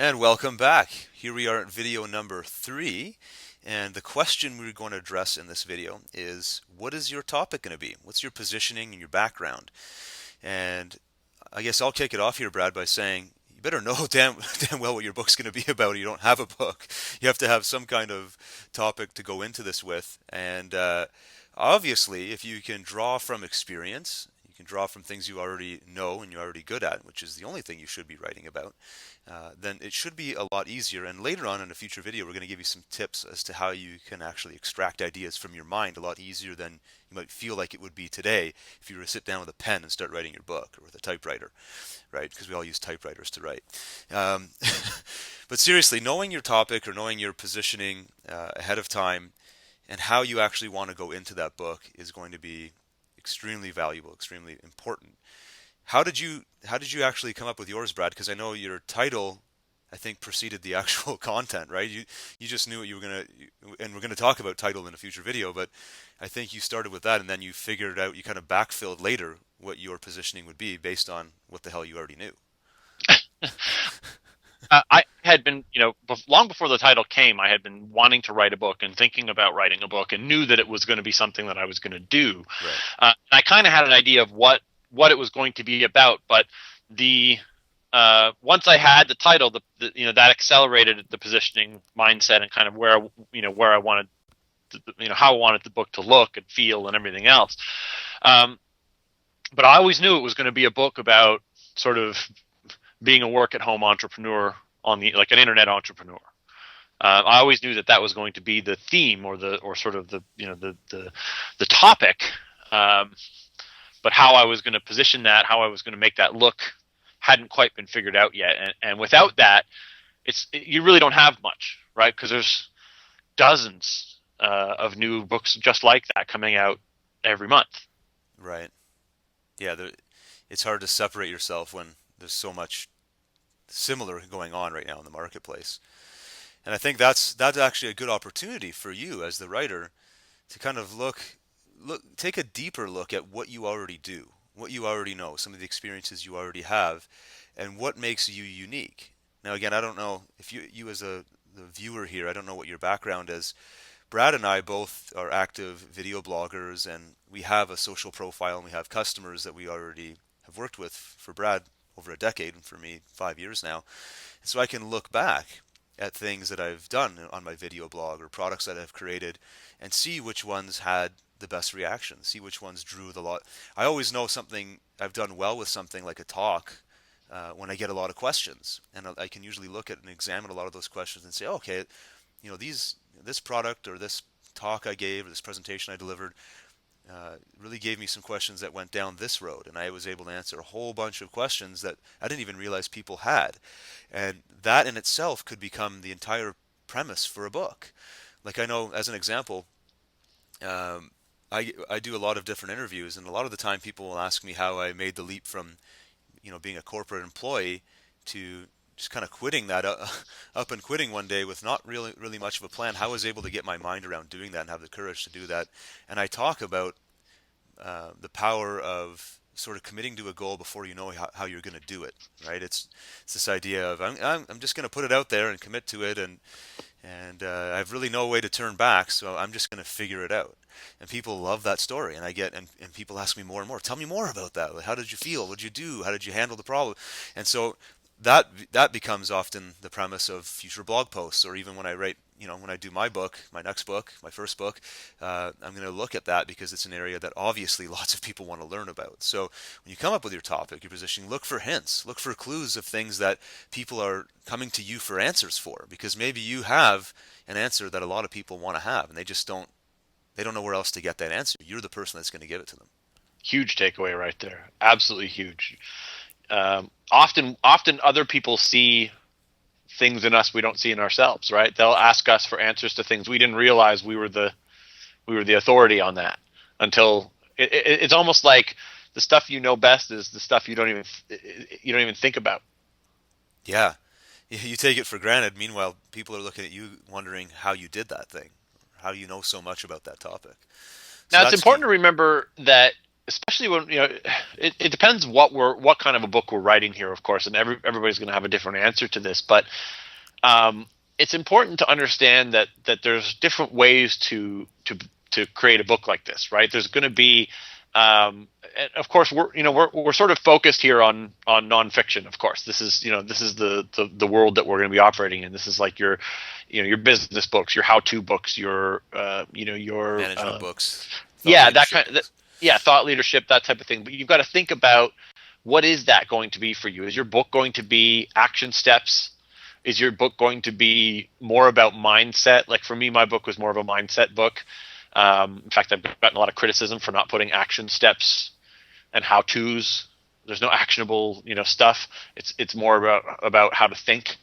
And welcome back. Here we are at video number 3. And the question we're going to address in this video is, what is your topic going to be? What's your positioning and your background? And I guess I'll kick it off here, Brad, by saying you better know damn well what your book's going to be about, or you don't have a book. You have to have some kind of topic to go into this with. And obviously, if you can draw from experience, you can draw from things you already know and you're already good at, which is the only thing you should be writing about, then it should be a lot easier. And later on in a future video, we're going to give you some tips as to how you can actually extract ideas from your mind a lot easier than you might feel like it would be today if you were to sit down with a pen and start writing your book, or with a typewriter, right? Because we all use typewriters to write. Um, but seriously, knowing your topic or knowing your positioning ahead of time and how you actually want to go into that book is going to be extremely valuable, extremely important. How did you actually come up with yours, Brad? Because I know your title, I think, preceded the actual content, right? You just knew what you were gonna, and we're gonna talk about title in a future video, but I think you started with that, and then you figured out, you kind of backfilled later what your positioning would be based on what the hell you already knew. I had been, long before the title came, I had been wanting to write a book and thinking about writing a book, and knew that it was going to be something that I was going to do. Right. And I kind of had an idea of what it was going to be about, but the once I had the title, that accelerated the positioning mindset and kind of where I wanted, how I wanted the book to look and feel and everything else. Um, but I always knew it was going to be a book about sort of being a work at home entrepreneur like an internet entrepreneur. I always knew that was going to be the theme, or sort of the topic. But how I was going to position that, how I was going to make that look, hadn't quite been figured out yet. And without that, you really don't have much, right? Because there's dozens of new books just like that coming out every month. Right. Yeah, it's hard to separate yourself when there's so much similar going on right now in the marketplace. And I think that's actually a good opportunity for you as the writer to kind of take a deeper look at what you already do, what you already know, some of the experiences you already have, and what makes you unique. Now, again, I don't know if you as the viewer here, I don't know what your background is. Brad and I both are active video bloggers, and we have a social profile, and we have customers that we already have worked with, for Brad over a decade, and for me 5 years now. And so I can look back at things that I've done on my video blog or products that I've created and see which ones had the best reaction, see which ones drew the lot. I always know something I've done well with something like a talk when I get a lot of questions, and I can usually look at and examine a lot of those questions and say, oh, okay, this product or this talk I gave or this presentation I delivered really gave me some questions that went down this road, and I was able to answer a whole bunch of questions that I didn't even realize people had, and that in itself could become the entire premise for a book. Like, I know, as an example, um, I do a lot of different interviews, and a lot of the time people will ask me how I made the leap from being a corporate employee to just kind of quitting that up and quitting one day with not really much of a plan. How I was able to get my mind around doing that and have the courage to do that. And I talk about the power of sort of committing to a goal before you know how you're going to do it, right? It's this idea of I'm just going to put it out there and commit to it, and I have really no way to turn back, so I'm just going to figure it out. And people love that story, and and people ask me more and more. Tell me more about that. Like, how did you feel? What did you do? How did you handle the problem? And so that becomes often the premise of future blog posts, or even when I write, when I do my book, my next book, my first book, I'm going to look at that because it's an area that obviously lots of people want to learn about. So when you come up with your topic, your positioning, look for hints, look for clues of things that people are coming to you for answers for, because maybe you have an answer that a lot of people want to have, and they don't know where else to get that answer. You're the person that's going to give it to them. Huge takeaway right there. Absolutely huge. Often other people see things in us we don't see in ourselves, right? They'll ask us for answers to things we didn't realize we were the authority on that until it's almost like the stuff you know best is the stuff you don't even think about. Yeah, you take it for granted. Meanwhile, people are looking at you wondering how you did that thing, how you know so much about that topic. So Now it's that's important key. to remember that especially when it depends what kind of a book we're writing here, of course, and everybody's going to have a different answer to this, but um, it's important to understand that there's different ways to create a book like this, right? There's going to be and of course we're sort of focused here on nonfiction. Of course, this is the world that we're going to be operating in. This is like your business books, your how-to books, your Management books, thought yeah, that leadership kind of, books. yeah, thought leadership, that type of thing. But you've got to think about what is that going to be for you? Is your book going to be action steps? Is your book going to be more about mindset? Like for me, my book was more of a mindset book. In fact, I've gotten a lot of criticism for not putting action steps and how tos. There's no actionable, stuff. It's more about how to think.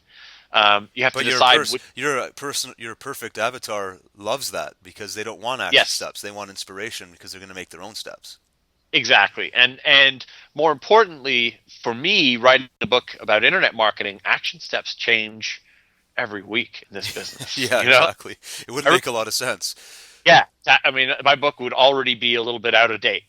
You have to But decide which. your perfect avatar loves that because they don't want action Yes, steps. They want inspiration because they're going to make their own steps. exactly. And more importantly, for me, writing a book about internet marketing, action steps change every week in this business. Yeah, exactly. It wouldn't Every, make a lot of sense. yeah, I mean, my book would already be a little bit out of date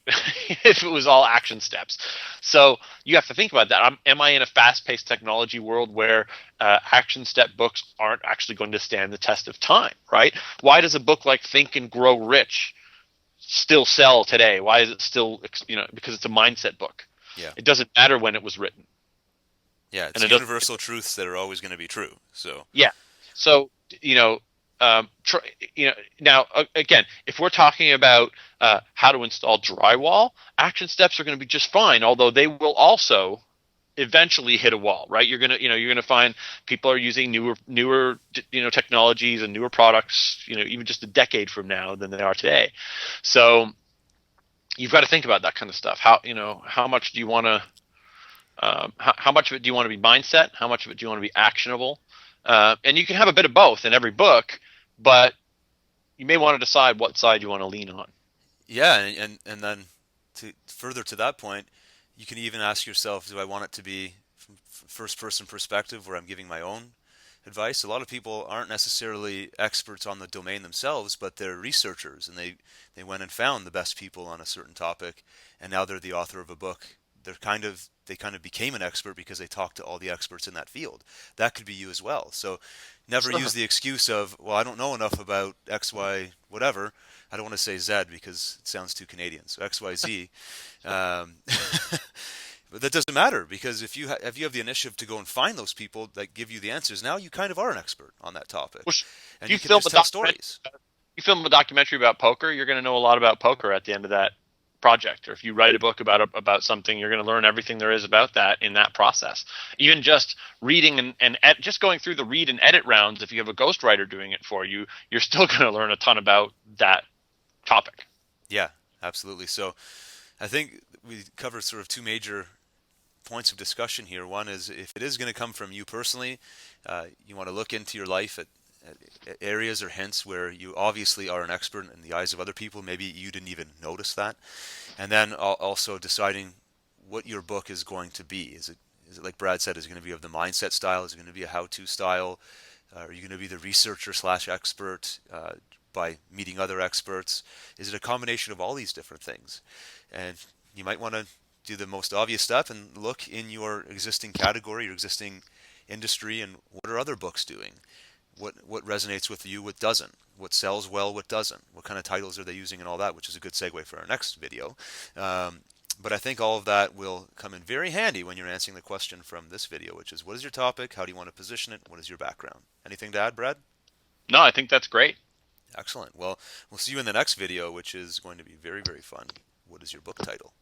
if it was all action steps. So you have to think about that. Am I in a fast-paced technology world where action step books aren't actually going to stand the test of time? Right? Why does a book like Think and Grow Rich still sell today? Why is it still, because it's a mindset book. Yeah. It doesn't matter when it was written, Yeah, and it's it doesn't. universal truths that are always going to be true. So, Yeah. So tr- now again, if we're talking about how to install drywall, action steps are going to be just fine. Although they will also eventually hit a wall, right? You're gonna find people are using newer technologies and newer products, even just a decade from now than they are today. So you've got to think about that kind of stuff. How much do you want to how much of it do you want to be mindset? How much of it do you want to be actionable? And you can have a bit of both in every book, but you may want to decide what side you want to lean on. yeah, and then to further to that point, you can even ask yourself, do I want it to be from first person perspective where I'm giving my own advice? A lot of people aren't necessarily experts on the domain themselves, but they're researchers and they went and found the best people on a certain topic, and now they're the author of a book. They kind of became an expert because they talked to all the experts in that field. That could be you as well. So never use Sure. the excuse of, well, I don't know enough about X, Y, whatever. I don't want to say Z because it sounds too Canadian. So X, Y, Z. Um, but that doesn't matter because if you have the initiative to go and find those people that give you the answers, now you kind of are an expert on that topic, Which, if and you you can film just a tell documentary, stories. you film a documentary about poker, you're going to know a lot about poker at the end of that project. Or if you write a book about something, you're going to learn everything there is about that in that process. Even just reading and just going through the read and edit rounds, if you have a ghostwriter doing it for you, you're still going to learn a ton about that topic. Yeah, absolutely. So I think we covered sort of two major points of discussion here. One is if it is going to come from you personally, you want to look into your life at areas or hints where you obviously are an expert in the eyes of other people. Maybe you didn't even notice that. And then also deciding what your book is going to be. Is it like Brad said, is it going to be of the mindset style? Is it going to be a how-to style? Are you going to be the researcher slash expert by meeting other experts? Is it a combination of all these different things? And you might want to do the most obvious step and look in your existing category, your existing industry, and what are other books doing? What resonates with you, what doesn't? What sells well, what doesn't? What kind of titles are they using and all that, which is a good segue for our next video. But I think all of that will come in very handy when you're answering the question from this video, which is what is your topic? How do you want to position it? What is your background? Anything to add, Brad? No, I think that's great. Excellent. Well, we'll see you in the next video, which is going to be very, very fun. What is your book title?